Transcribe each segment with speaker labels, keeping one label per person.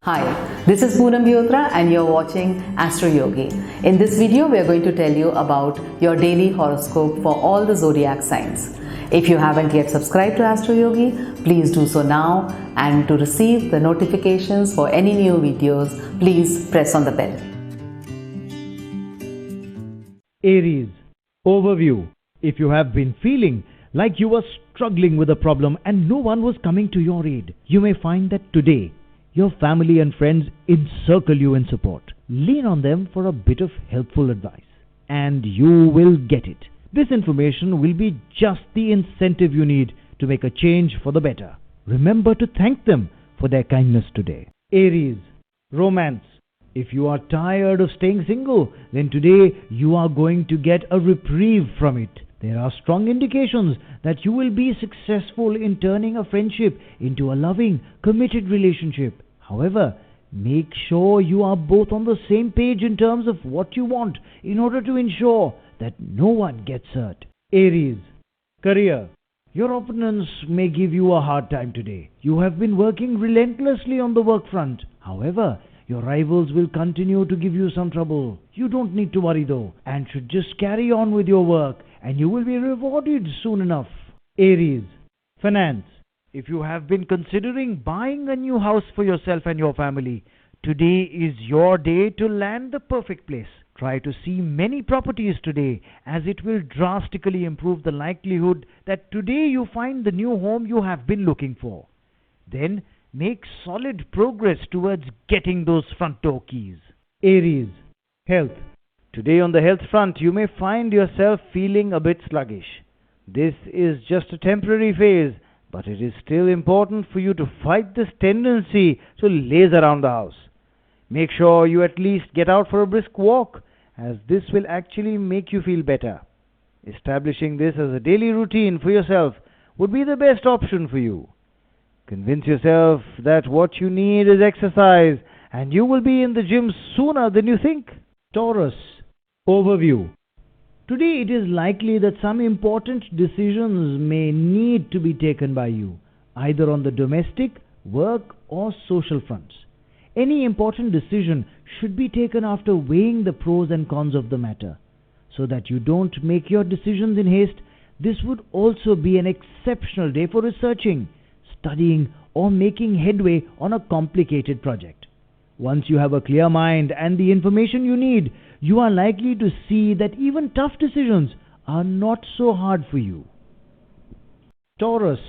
Speaker 1: Hi, this is Poonam Biotra and you're watching Astroyogi. In this video, we are going to tell you about your daily horoscope for all the zodiac signs. If you haven't yet subscribed to Astroyogi, please do so now, and to receive the notifications for any new videos, please press on the bell.
Speaker 2: Aries, overview. If you have been feeling like you were struggling with a problem and no one was coming to your aid, you may find that today your family and friends encircle you in support. Lean on them for a bit of helpful advice, and you will get it. This information will be just the incentive you need to make a change for the better. Remember to thank them for their kindness today. Aries, romance. If you are tired of staying single, then today you are going to get a reprieve from it. There are strong indications that you will be successful in turning a friendship into a loving, committed relationship. However, make sure you are both on the same page in terms of what you want in order to ensure that no one gets hurt. Aries, career. Your opponents may give you a hard time today. You have been working relentlessly on the work front. However, your rivals will continue to give you some trouble. You don't need to worry though, and should just carry on with your work, and you will be rewarded soon enough. Aries, finance. If you have been considering buying a new house for yourself and your family, today is your day to land the perfect place. Try to see many properties today, as it will drastically improve the likelihood that today you find the new home you have been looking for. Then, make solid progress towards getting those front door keys. Aries, health. Today on the health front, you may find yourself feeling a bit sluggish. This is just a temporary phase, but it is still important for you to fight this tendency to laze around the house. Make sure you at least get out for a brisk walk, as this will actually make you feel better. Establishing this as a daily routine for yourself would be the best option for you. Convince yourself that what you need is exercise, and you will be in the gym sooner than you think. Taurus, overview. Today it is likely that some important decisions may need to be taken by you, either on the domestic, work or social fronts. Any important decision should be taken after weighing the pros and cons of the matter, so that you don't make your decisions in haste. This would also be an exceptional day for researching, studying or making headway on a complicated project. Once you have a clear mind and the information you need, you are likely to see that even tough decisions are not so hard for you. Taurus,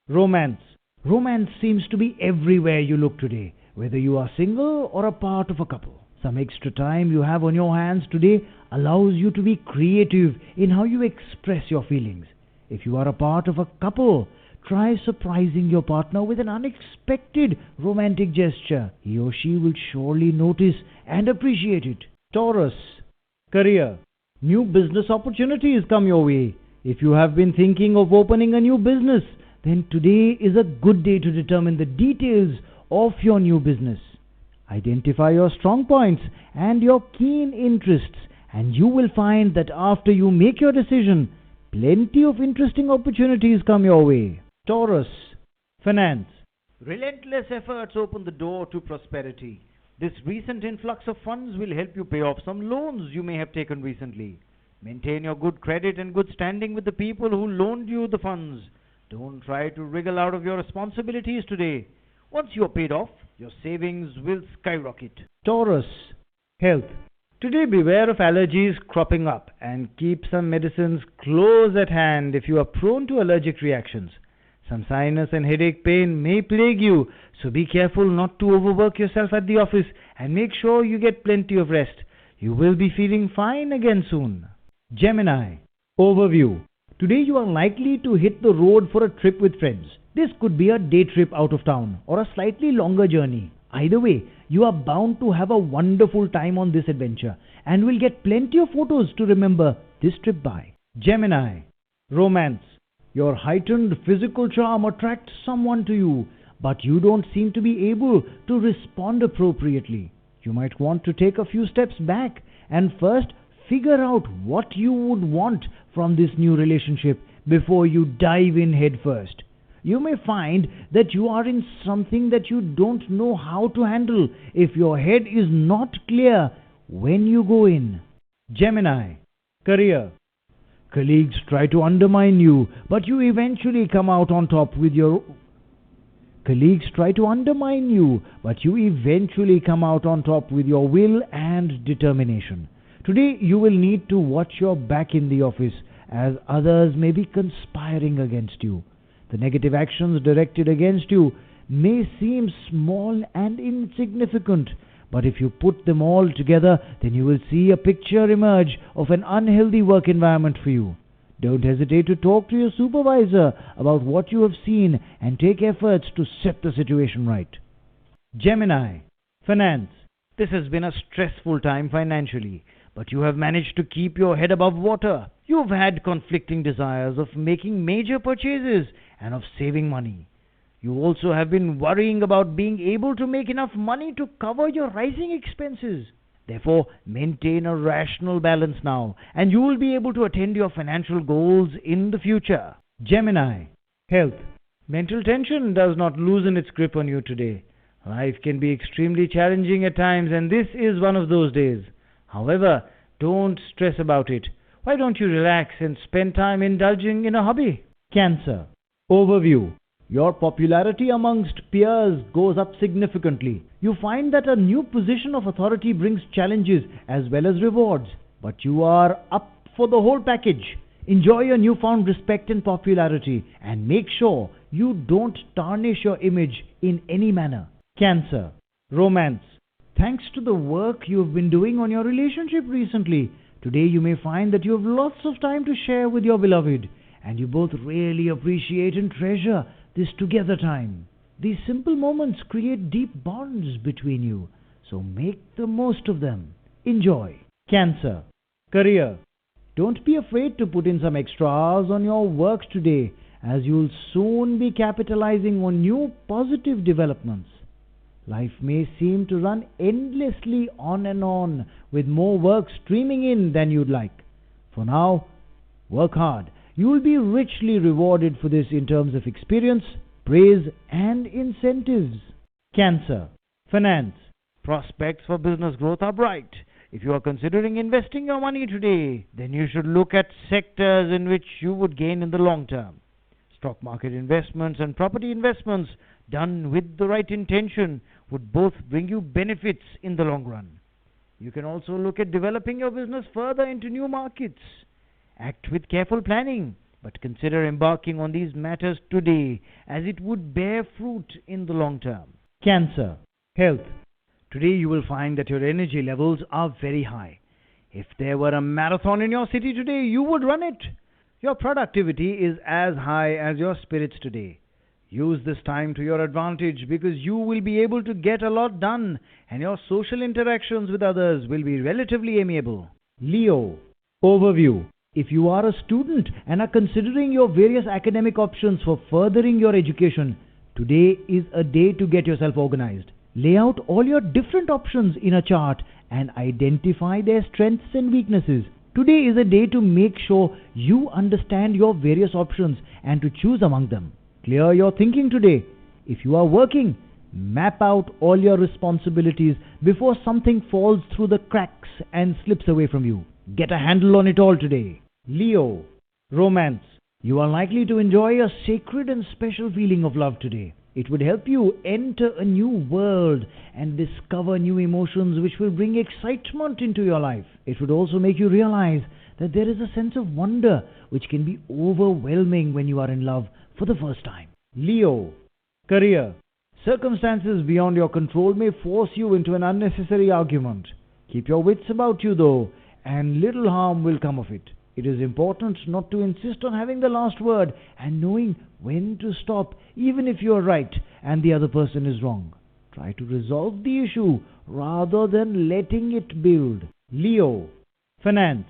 Speaker 2: romance. Romance seems to be everywhere you look today, whether you are single or a part of a couple. Some extra time you have on your hands today allows you to be creative in how you express your feelings. If you are a part of a couple, try surprising your partner with an unexpected romantic gesture. He or she will surely notice and appreciate it. Taurus, career. New business opportunities come your way. If you have been thinking of opening a new business, then today is a good day to determine the details of your new business. Identify your strong points and your keen interests, and you will find that after you make your decision, plenty of interesting opportunities come your way. Taurus, finance. Relentless efforts open the door to prosperity. This recent influx of funds will help you pay off some loans you may have taken recently. Maintain your good credit and good standing with the people who loaned you the funds. Don't try to wriggle out of your responsibilities today. Once you are paid off, your savings will skyrocket. Taurus, health. Today beware of allergies cropping up, and keep some medicines close at hand if you are prone to allergic reactions. Some sinus and headache pain may plague you, so be careful not to overwork yourself at the office, and make sure you get plenty of rest. You will be feeling fine again soon. Gemini, overview. Today you are likely to hit the road for a trip with friends. This could be a day trip out of town or a slightly longer journey. Either way, you are bound to have a wonderful time on this adventure, and will get plenty of photos to remember this trip by. Gemini, romance. Your heightened physical charm attracts someone to you, but you don't seem to be able to respond appropriately. You might want to take a few steps back and first figure out what you would want from this new relationship before you dive in head first. You may find that you are in something that you don't know how to handle if your head is not clear when you go in. Gemini, career. Colleagues try to undermine you, but you eventually come out on top with your will and determination. Today you will need to watch your back in the office, as others may be conspiring against you. The negative actions directed against you may seem small and insignificant, but if you put them all together, then you will see a picture emerge of an unhealthy work environment for you. Don't hesitate to talk to your supervisor about what you have seen and take efforts to set the situation right. Gemini, finance. This has been a stressful time financially, but you have managed to keep your head above water. You have had conflicting desires of making major purchases and of saving money. You also have been worrying about being able to make enough money to cover your rising expenses. Therefore, maintain a rational balance now, and you will be able to attain your financial goals in the future. Gemini, health. Mental tension does not loosen its grip on you today. Life can be extremely challenging at times, and this is one of those days. However, don't stress about it. Why don't you relax and spend time indulging in a hobby? Cancer, overview. Your popularity amongst peers goes up significantly. You find that a new position of authority brings challenges as well as rewards, but you are up for the whole package. Enjoy your newfound respect and popularity, and make sure you don't tarnish your image in any manner. Cancer, romance. Thanks to the work you have been doing on your relationship recently, today you may find that you have lots of time to share with your beloved, and you both really appreciate and treasure this together time. These simple moments create deep bonds between you, so make the most of them. Enjoy. Cancer, career. Don't be afraid to put in some extra hours on your work today, as you'll soon be capitalizing on new positive developments. Life may seem to run endlessly on and on, with more work streaming in than you'd like. For now, work hard. You will be richly rewarded for this in terms of experience, praise, and incentives. Cancer, finance. Prospects for business growth are bright. If you are considering investing your money today, then you should look at sectors in which you would gain in the long term. Stock market investments and property investments done with the right intention would both bring you benefits in the long run. You can also look at developing your business further into new markets. Act with careful planning, but consider embarking on these matters today, as it would bear fruit in the long term. Cancer, health. Today you will find that your energy levels are very high. If there were a marathon in your city today, you would run it. Your productivity is as high as your spirits today. Use this time to your advantage, because you will be able to get a lot done, and your social interactions with others will be relatively amiable. Leo, overview. If you are a student and are considering your various academic options for furthering your education, today is a day to get yourself organized. Lay out all your different options in a chart and identify their strengths and weaknesses. Today is a day to make sure you understand your various options and to choose among them. Clear your thinking today. If you are working, map out all your responsibilities before something falls through the cracks and slips away from you. Get a handle on it all today. Leo, romance. You are likely to enjoy a sacred and special feeling of love today. It would help you enter a new world and discover new emotions which will bring excitement into your life. It would also make you realize that there is a sense of wonder which can be overwhelming when you are in love for the first time. Leo, career. Circumstances beyond your control may force you into an unnecessary argument. Keep your wits about you though, and little harm will come of it. It is important not to insist on having the last word and knowing when to stop, even if you are right and the other person is wrong. Try to resolve the issue rather than letting it build. Leo, finance.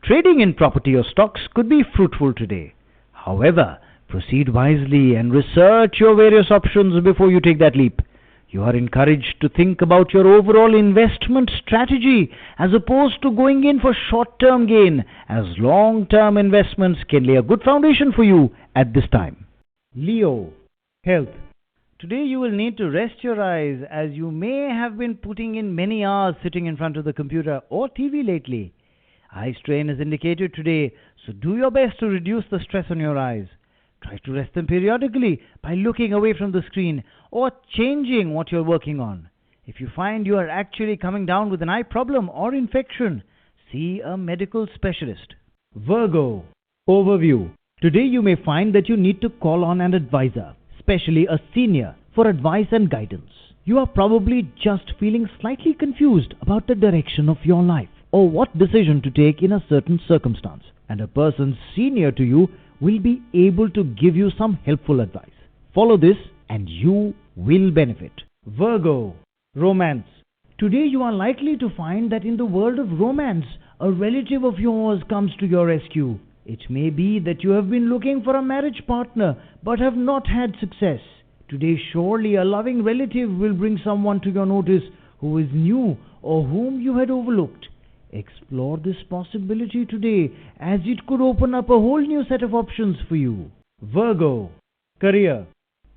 Speaker 2: Trading in property or stocks could be fruitful today. However, proceed wisely and research your various options before you take that leap. You are encouraged to think about your overall investment strategy as opposed to going in for short-term gain, as long-term investments can lay a good foundation for you at this time. Leo, health. Today you will need to rest your eyes as you may have been putting in many hours sitting in front of the computer or TV lately. Eye strain is indicated today, so do your best to reduce the stress on your eyes. Try to rest them periodically by looking away from the screen or changing what you're working on. If you find you are actually coming down with an eye problem or infection, see a medical specialist. Virgo, overview. Today you may find that you need to call on an advisor, especially a senior, for advice and guidance. You are probably just feeling slightly confused about the direction of your life or what decision to take in a certain circumstance, and a person senior to you will be able to give you some helpful advice. Follow this and you will benefit. Virgo, romance. Today you are likely to find that in the world of romance, a relative of yours comes to your rescue. It may be that you have been looking for a marriage partner but have not had success. Today surely a loving relative will bring someone to your notice who is new or whom you had overlooked. Explore this possibility today as it could open up a whole new set of options for you. Virgo, career.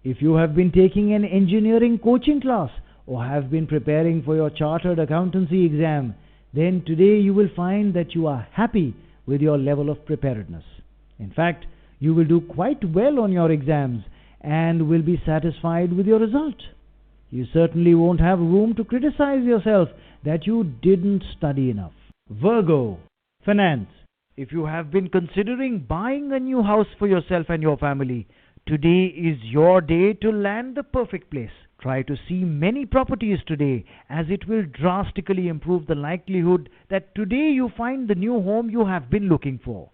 Speaker 2: If you have been taking an engineering coaching class or have been preparing for your chartered accountancy exam, then today you will find that you are happy with your level of preparedness. In fact, you will do quite well on your exams and will be satisfied with your result. You certainly won't have room to criticize yourself that you didn't study enough. Virgo, finance. If you have been considering buying a new house for yourself and your family, today is your day to land the perfect place. Try to see many properties today as it will drastically improve the likelihood that today you find the new home you have been looking for.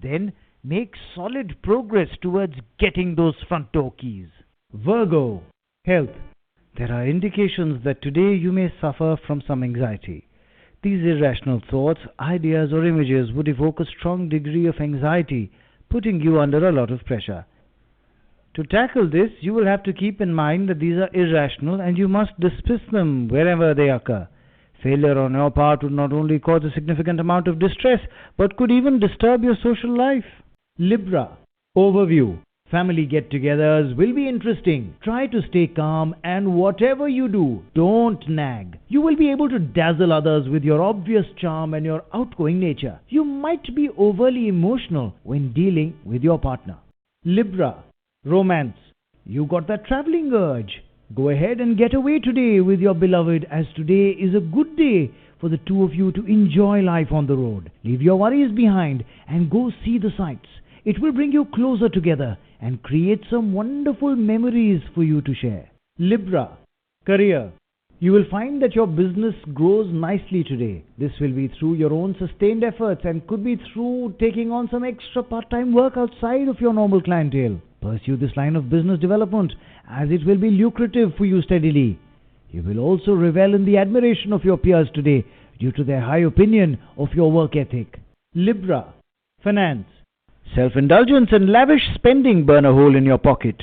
Speaker 2: Then make solid progress towards getting those front door keys. Virgo, health. There are indications that today you may suffer from some anxiety. These irrational thoughts, ideas or images would evoke a strong degree of anxiety, putting you under a lot of pressure. To tackle this, you will have to keep in mind that these are irrational and you must dismiss them wherever they occur. Failure on your part would not only cause a significant amount of distress, but could even disturb your social life. Libra, overview. Family get-togethers will be interesting. Try to stay calm and whatever you do, don't nag. You will be able to dazzle others with your obvious charm and your outgoing nature. You might be overly emotional when dealing with your partner. Libra, romance. You got that traveling urge. Go ahead and get away today with your beloved, as today is a good day for the two of you to enjoy life on the road. Leave your worries behind and go see the sights. It will bring you closer together and create some wonderful memories for you to share. Libra, career. You will find that your business grows nicely today. This will be through your own sustained efforts and could be through taking on some extra part-time work outside of your normal clientele. Pursue this line of business development as it will be lucrative for you steadily. You will also revel in the admiration of your peers today due to their high opinion of your work ethic. Libra, finance. Self-indulgence and lavish spending burn a hole in your pocket.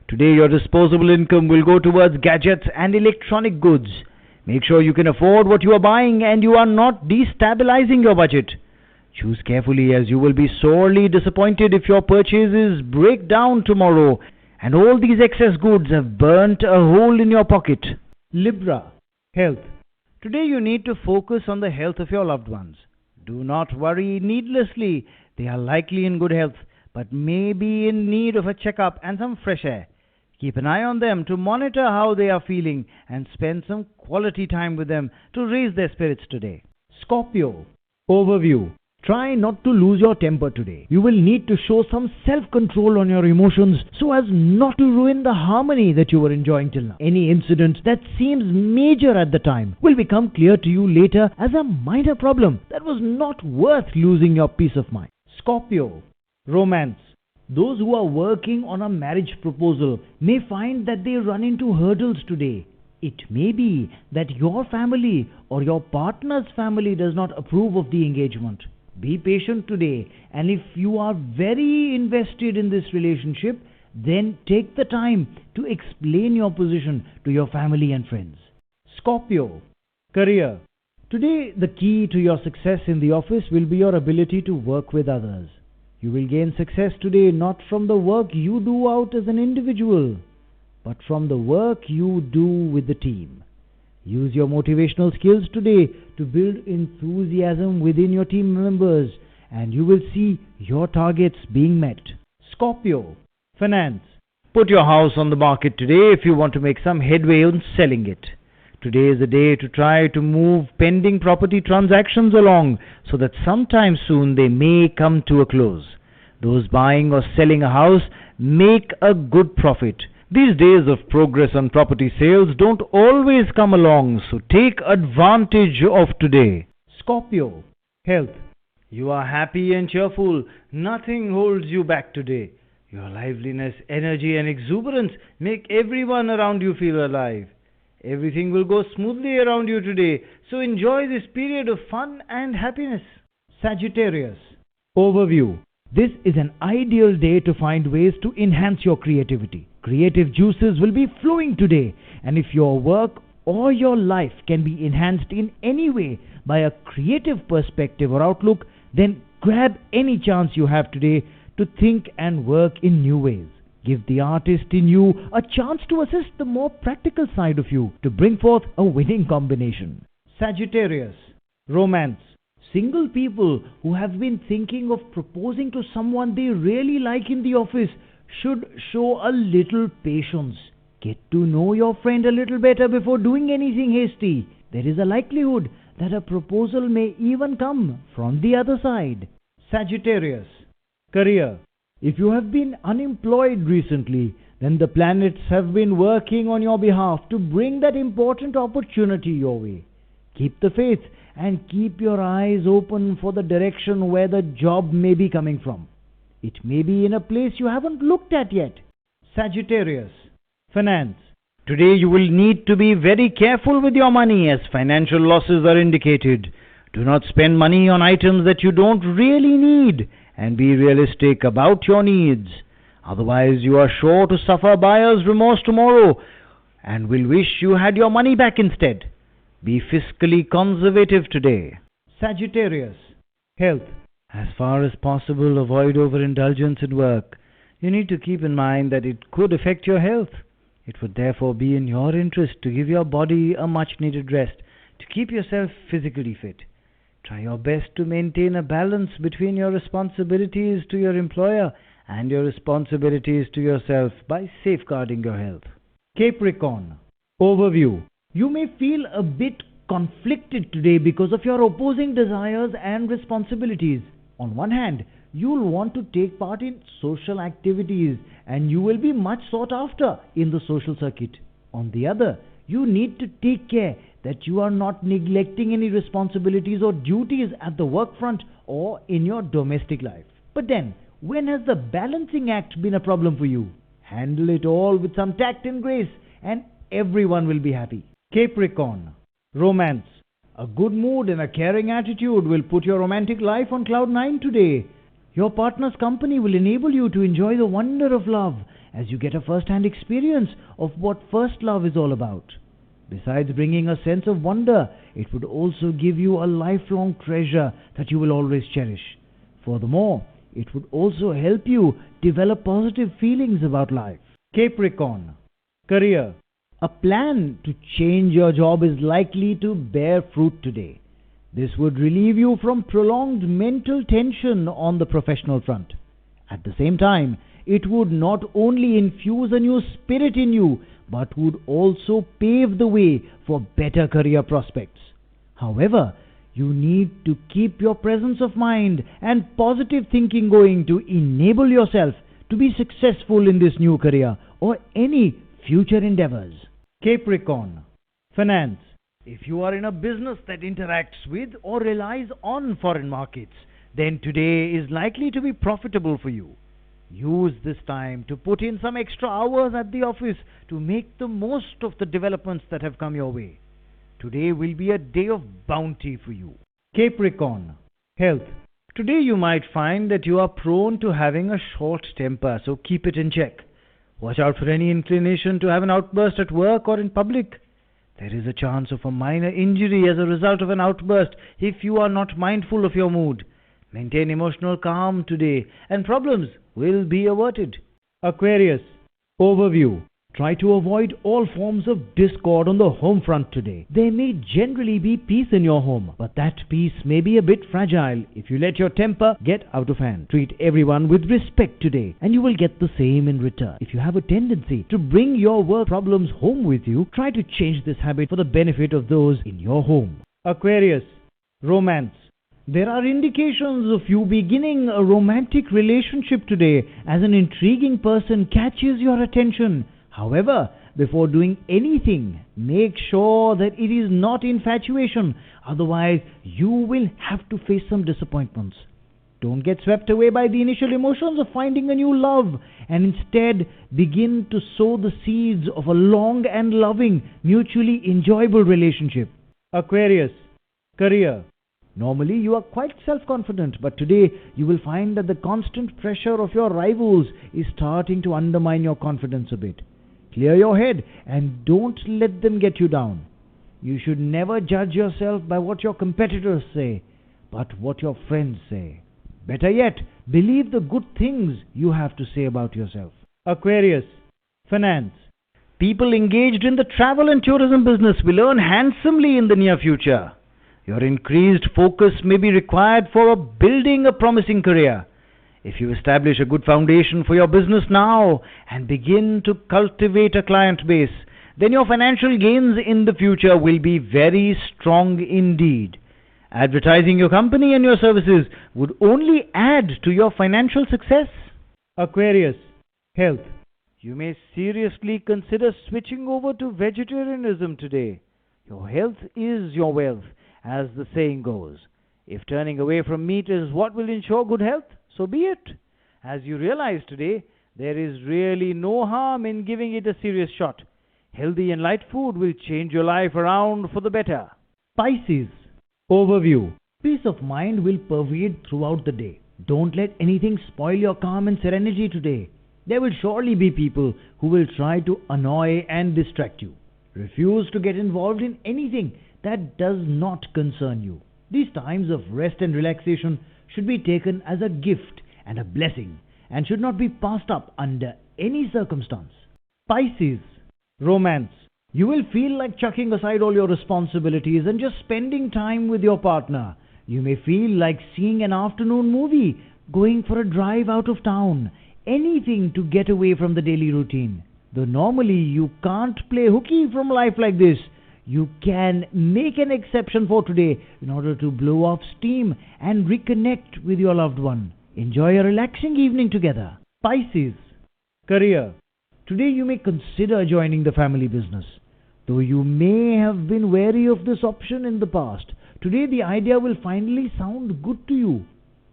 Speaker 2: Today your disposable income will go towards gadgets and electronic goods. Make sure you can afford what you are buying and you are not destabilizing your budget. Choose carefully as you will be sorely disappointed if your purchases break down tomorrow and all these excess goods have burnt a hole in your pocket. Libra, health. Today you need to focus on the health of your loved ones. Do not worry needlessly. They are likely in good health, but may be in need of a checkup and some fresh air. Keep an eye on them to monitor how they are feeling and spend some quality time with them to raise their spirits today. Scorpio, overview. Try not to lose your temper today. You will need to show some self-control on your emotions so as not to ruin the harmony that you were enjoying till now. Any incident that seems major at the time will become clear to you later as a minor problem that was not worth losing your peace of mind. Scorpio, romance. Those who are working on a marriage proposal may find that they run into hurdles today. It may be that your family or your partner's family does not approve of the engagement. Be patient today, and if you are very invested in this relationship, then take the time to explain your position to your family and friends. Scorpio, career. Today, the key to your success in the office will be your ability to work with others. You will gain success today not from the work you do out as an individual, but from the work you do with the team. Use your motivational skills today to build enthusiasm within your team members, and you will see your targets being met. Scorpio, finance. Put your house on the market today if you want to make some headway on selling it. Today is the day to try to move pending property transactions along so that sometime soon they may come to a close. Those buying or selling a house make a good profit. These days of progress on property sales don't always come along, so take advantage of today. Scorpio, health. You are happy and cheerful. Nothing holds you back today. Your liveliness, energy and exuberance make everyone around you feel alive. Everything will go smoothly around you today, so enjoy this period of fun and happiness. Sagittarius, overview. This is an ideal day to find ways to enhance your creativity. Creative juices will be flowing today, and if your work or your life can be enhanced in any way by a creative perspective or outlook, then grab any chance you have today to think and work in new ways. Give the artist in you a chance to assist the more practical side of you to bring forth a winning combination. Sagittarius, romance. Single people who have been thinking of proposing to someone they really like in the office should show a little patience. Get to know your friend a little better before doing anything hasty. There is a likelihood that a proposal may even come from the other side. Sagittarius, career. If you have been unemployed recently, then the planets have been working on your behalf to bring that important opportunity your way. Keep the faith and keep your eyes open for the direction where the job may be coming from. It may be in a place you haven't looked at yet. Sagittarius, finance. Today you will need to be very careful with your money as financial losses are indicated. Do not spend money on items that you don't really need, and be realistic about your needs. Otherwise, you are sure to suffer buyer's remorse tomorrow and will wish you had your money back instead. Be fiscally conservative today. Sagittarius, health. As far as possible, avoid overindulgence in work. You need to keep in mind that it could affect your health. It would therefore be in your interest to give your body a much-needed rest to keep yourself physically fit. Try your best to maintain a balance between your responsibilities to your employer and your responsibilities to yourself by safeguarding your health. Capricorn, overview. You may feel a bit conflicted today because of your opposing desires and responsibilities. On one hand, you will want to take part in social activities and you will be much sought after in the social circuit. On the other, you need to take care that you are not neglecting any responsibilities or duties at the work front or in your domestic life. But then, when has the balancing act been a problem for you? Handle it all with some tact and grace and everyone will be happy. Capricorn, romance. A good mood and a caring attitude will put your romantic life on cloud 9 today. Your partner's company will enable you to enjoy the wonder of love as you get a first-hand experience of what first love is all about. Besides bringing a sense of wonder, it would also give you a lifelong treasure that you will always cherish. Furthermore, it would also help you develop positive feelings about life. Capricorn, career. A plan to change your job is likely to bear fruit today. This would relieve you from prolonged mental tension on the professional front. At the same time, it would not only infuse a new spirit in you, but would also pave the way for better career prospects. However, you need to keep your presence of mind and positive thinking going to enable yourself to be successful in this new career or any future endeavors. Capricorn, finance. If you are in a business that interacts with or relies on foreign markets, then today is likely to be profitable for you. Use this time to put in some extra hours at the office to make the most of the developments that have come your way. Today will be a day of bounty for you. Capricorn, health. Today you might find that you are prone to having a short temper, so keep it in check. Watch out for any inclination to have an outburst at work or in public. There is a chance of a minor injury as a result of an outburst if you are not mindful of your mood. Maintain emotional calm today and problems will be averted. Aquarius, overview. Try to avoid all forms of discord on the home front today. There may generally be peace in your home, but that peace may be a bit fragile if you let your temper get out of hand. Treat everyone with respect today, and you will get the same in return. If you have a tendency to bring your work problems home with you, try to change this habit for the benefit of those in your home. Aquarius, romance. There are indications of you beginning a romantic relationship today as an intriguing person catches your attention. However, before doing anything, make sure that it is not infatuation. Otherwise, you will have to face some disappointments. Don't get swept away by the initial emotions of finding a new love, and instead begin to sow the seeds of a long and loving, mutually enjoyable relationship. Aquarius, career. Normally, you are quite self-confident, but today you will find that the constant pressure of your rivals is starting to undermine your confidence a bit. Clear your head and don't let them get you down. You should never judge yourself by what your competitors say, but what your friends say. Better yet, believe the good things you have to say about yourself. Aquarius, finance. People engaged in the travel and tourism business will earn handsomely in the near future. Your increased focus may be required for building a promising career. If you establish a good foundation for your business now and begin to cultivate a client base, then your financial gains in the future will be very strong indeed. Advertising your company and your services would only add to your financial success. Aquarius, health. You may seriously consider switching over to vegetarianism today. Your health is your wealth, as the saying goes. If turning away from meat is what will ensure good health, so be it. As you realize today, there is really no harm in giving it a serious shot. Healthy and light food will change your life around for the better. Pisces, overview. Peace of mind will pervade throughout the day. Don't let anything spoil your calm and serenity today. There will surely be people who will try to annoy and distract you. Refuse to get involved in anything that does not concern you. These times of rest and relaxation should be taken as a gift and a blessing and should not be passed up under any circumstance. Pisces, romance. You will feel like chucking aside all your responsibilities and just spending time with your partner. You may feel like seeing an afternoon movie, going for a drive out of town, anything to get away from the daily routine. Though normally you can't play hooky from life like this, you can make an exception for today in order to blow off steam and reconnect with your loved one. Enjoy a relaxing evening together. Pisces, career. Today you may consider joining the family business. Though you may have been wary of this option in the past, today the idea will finally sound good to you.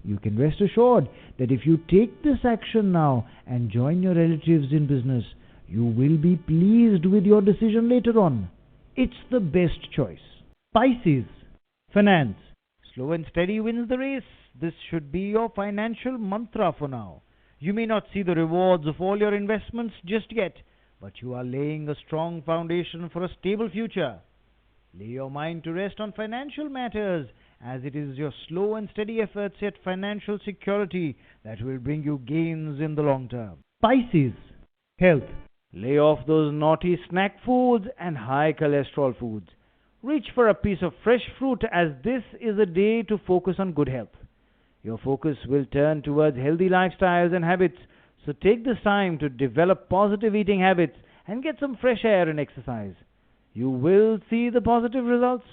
Speaker 2: You can rest assured that if you take this action now and join your relatives in business, you will be pleased with your decision later on. It's the best choice. Pisces, finance. Slow and steady wins the race. This should be your financial mantra for now. You may not see the rewards of all your investments just yet, but you are laying a strong foundation for a stable future. Lay your mind to rest on financial matters, as it is your slow and steady efforts at financial security that will bring you gains in the long term. Pisces, health. Lay off those naughty snack foods and high cholesterol foods. Reach for a piece of fresh fruit, as this is a day to focus on good health. Your focus will turn towards healthy lifestyles and habits, so take this time to develop positive eating habits and get some fresh air and exercise. You will see the positive results.